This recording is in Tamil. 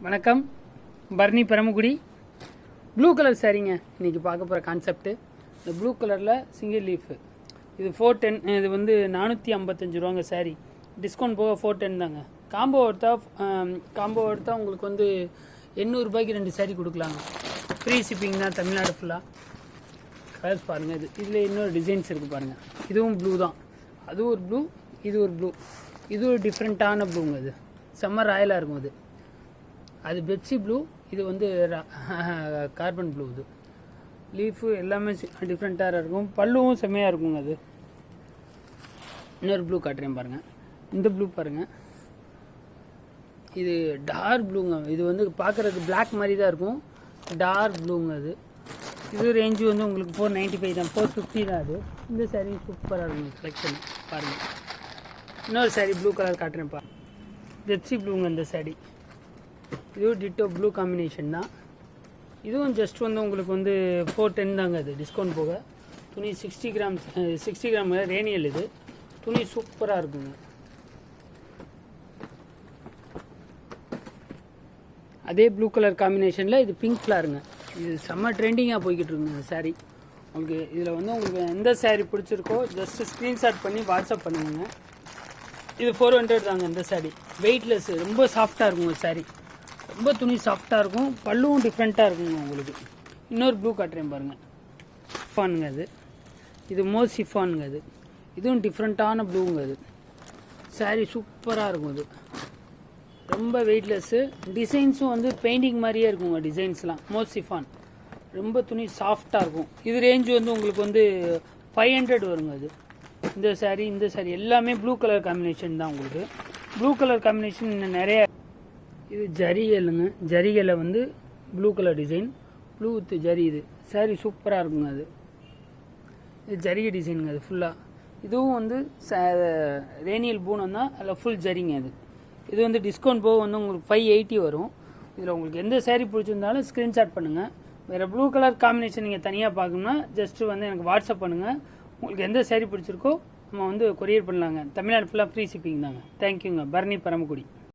வணக்கம். பரணி பரமக்குடி. ப்ளூ கலர் சாரீங்க இன்றைக்கி பார்க்க போகிற கான்செப்ட்டு. இந்த ப்ளூ கலரில் சிங்கிள் லீஃபு. இது 410. இது வந்து 455 ரூபாங்க சாரீ. டிஸ்கவுண்ட் போக 410 தாங்க. காம்போ எடுத்தால் உங்களுக்கு வந்து 800 ரூபாய்க்கு 2 சாரீ கொடுக்கலாங்க. ஃப்ரீ ஷிப்பிங் தான் தமிழ்நாடு ஃபுல்லாக. கலர்ஸ் பாருங்கள். இதில் இன்னொரு டிசைன்ஸ் இருக்குது பாருங்கள். இதுவும் ப்ளூ தான். அது ஒரு ப்ளூ, இது ஒரு ப்ளூ. இது ஒரு டிஃப்ரெண்ட்டான ப்ளூங்க. இது செம்ம ராயலாக இருக்கும். அது பெப்சி ப்ளூ, இது வந்து கார்பன் ப்ளூ. இது லீஃபு எல்லாமே டிஃப்ரெண்ட்டாக இருக்கும். பல்லுவும் செம்மையாக இருக்குங்க. அது இன்னொரு ப்ளூ காட்டுறேன் பாருங்கள். இந்த ப்ளூ பாருங்கள். இது டார்க் ப்ளூங்க. இது வந்து பார்க்குறதுக்கு பிளாக் மாதிரி தான் இருக்கும். டார்க் ப்ளூங்க. இது ரேஞ்சு வந்து உங்களுக்கு 495 தான், 450 தான். அது இந்த சாரீ சூப்பராக இருக்கும். கலெக்ஷன் பாருங்கள். இன்னொரு சாரீ ப்ளூ கலர் காட்டுறேன்ப்பா. பெப்சி ப்ளூங்க இந்த சாரீ. இதுவும் டிட்டோ ப்ளூ காம்பினேஷன் தான். இதுவும் ஜஸ்ட் வந்து உங்களுக்கு வந்து 410 தாங்க. அது டிஸ்கவுண்ட் போக. துணி 60 கிராம் ரேனியல். இது துணி சூப்பராக இருக்குங்க. அதே ப்ளூ கலர் காம்பினேஷனில் இது பிங்க் ஃப்ளாருங்க. இது செம்ம ட்ரெண்டிங்காக போய்கிட்டு இருக்குங்க இந்த சாரீ. உங்களுக்கு இதில் வந்து உங்களுக்கு எந்த சாரீ பிடிச்சிருக்கோ ஜஸ்ட்டு ஸ்க்ரீன்ஷாட் பண்ணி வாட்ஸ்அப் பண்ணுங்க. இது 400 தாங்க இந்த சாரீ. வெயிட்லெஸ், ரொம்ப சாஃப்டாக இருக்குங்க சாரீ. ரொம்ப துணி சாஃப்டாக இருக்கும். பல்லுவும் டிஃப்ரெண்ட்டாக இருக்குங்க உங்களுக்கு. இன்னொரு ப்ளூ காட்டுறேன் பாருங்கள். சிஃபானுங்க. இது மோ சிஃபானுங்க. இதுவும் டிஃப்ரெண்ட்டான ப்ளூங்க. அது சாரீ சூப்பராக இருக்கும். இது ரொம்ப வெயிட்லெஸ்ஸு. டிசைன்ஸும் வந்து பெயிண்டிங் மாதிரியே இருக்குங்க. டிசைன்ஸ்லாம் மோ சிஃபான். ரொம்ப துணி சாஃப்டாக இருக்கும். இது ரேஞ்சு வந்து உங்களுக்கு வந்து 500 வருங்க. அது இந்த சாரீ எல்லாமே ப்ளூ கலர் காம்பினேஷன் தான். உங்களுக்கு ப்ளூ கலர் காம்பினேஷன் இன்னும் நிறைய. இது ஜரிகைலுங்க. ஜரிகையில் வந்து blue colour design, blue with zari. இது சாரீ சூப்பராக இருக்குங்க. இது ஜரிகை டிசைனுங்க. அது ஃபுல்லாக. இதுவும் வந்து ரேனியல் பூனம் தான். அதில் ஃபுல் ஜரிங்க. இது வந்து டிஸ்கவுண்ட் போக வந்து உங்களுக்கு 580 வரும். இதில் உங்களுக்கு எந்த சாரீ பிடிச்சிருந்தாலும் ஸ்க்ரீன்ஷாட் பண்ணுங்கள். வேறு ப்ளூ கலர் காம்பினேஷன் நீங்கள் தனியாக பார்க்கணும்னா ஜஸ்ட்டு வந்து எனக்கு வாட்ஸ்அப் பண்ணுங்கள். உங்களுக்கு எந்த சாரீ பிடிச்சிருக்கோ நம்ம வந்து கொரியர் பண்ணலாங்க. தமிழ்நாடு ஃபுல்லாக ஃப்ரீ ஷிப்பிங் தாங்க. தேங்க்யூங்க. பரணி பரமக்குடி.